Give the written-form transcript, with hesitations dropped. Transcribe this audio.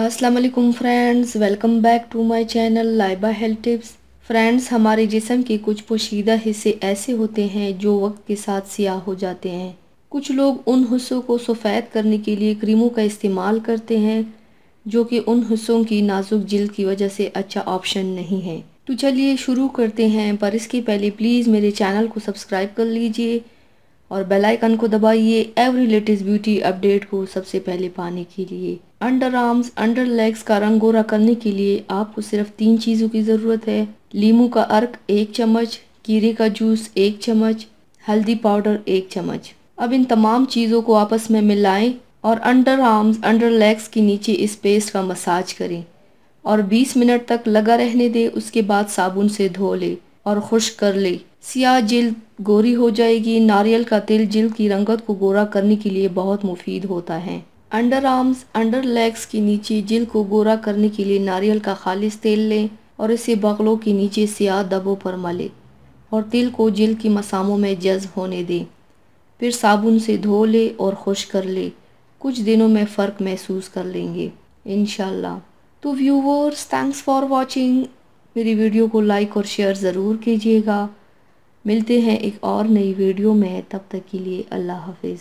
अस्सलाम वालेकुम friends, welcome back to my channel Laiba health tips. Friends, हमारे जिस्म के कुछ पोशीदा हिस्से ऐसे होते हैं जो वक्त के साथ सियाह हो जाते हैं। कुछ लोग उन हिस्सों को सफ़ेद करने के लिए क्रीमों का इस्तेमाल करते हैं जो कि उन हिस्सों की नाजुक जिल्द की वजह से अच्छा ऑप्शन नहीं है। तो चलिए शुरू करते हैं, पर इसके पहले प्लीज़ मेरे चैनल को सब्सक्राइब कर लीजिए और बेल आइकन को दबाइए एवरी लेटेस्ट ब्यूटी अपडेट को सबसे पहले पाने के लिए। अंडर आर्म्स, अंडर लेग्स का रंग गोरा करने के लिए आपको सिर्फ 3 चीज़ों की ज़रूरत है। लीमू का अर्क 1 चम्मच, कीरे का जूस 1 चम्मच, हल्दी पाउडर 1 चम्मच। अब इन तमाम चीज़ों को आपस में मिलाएं और अंडर आर्म्स, अंडर लेग्स के नीचे इस पेस्ट का मसाज करें और 20 मिनट तक लगा रहने दें। उसके बाद साबुन से धो ले और खुश्क कर ले। सियाह जिल्द गोरी हो जाएगी। नारियल का तेल जिल्द की रंगत को गोरा करने के लिए बहुत मुफीद होता है। अंडर आर्म्स, अंडर लेग्स के नीचे जिल्द को गोरा करने के लिए नारियल का खालिस तेल लें और इसे बगलों के नीचे सियाह धब्बों पर मलें और तेल को जिल्द की मसामों में जज्ब होने दें। फिर साबुन से धो ले और खुश्क कर ले। कुछ दिनों में फ़र्क महसूस कर लेंगे इंशाल्लाह। तो व्यूवर्स, थैंक्स फॉर वॉचिंग। मेरी वीडियो को लाइक और शेयर ज़रूर कीजिएगा। मिलते हैं एक और नई वीडियो में, तब तक के लिए अल्लाह हाफिज़।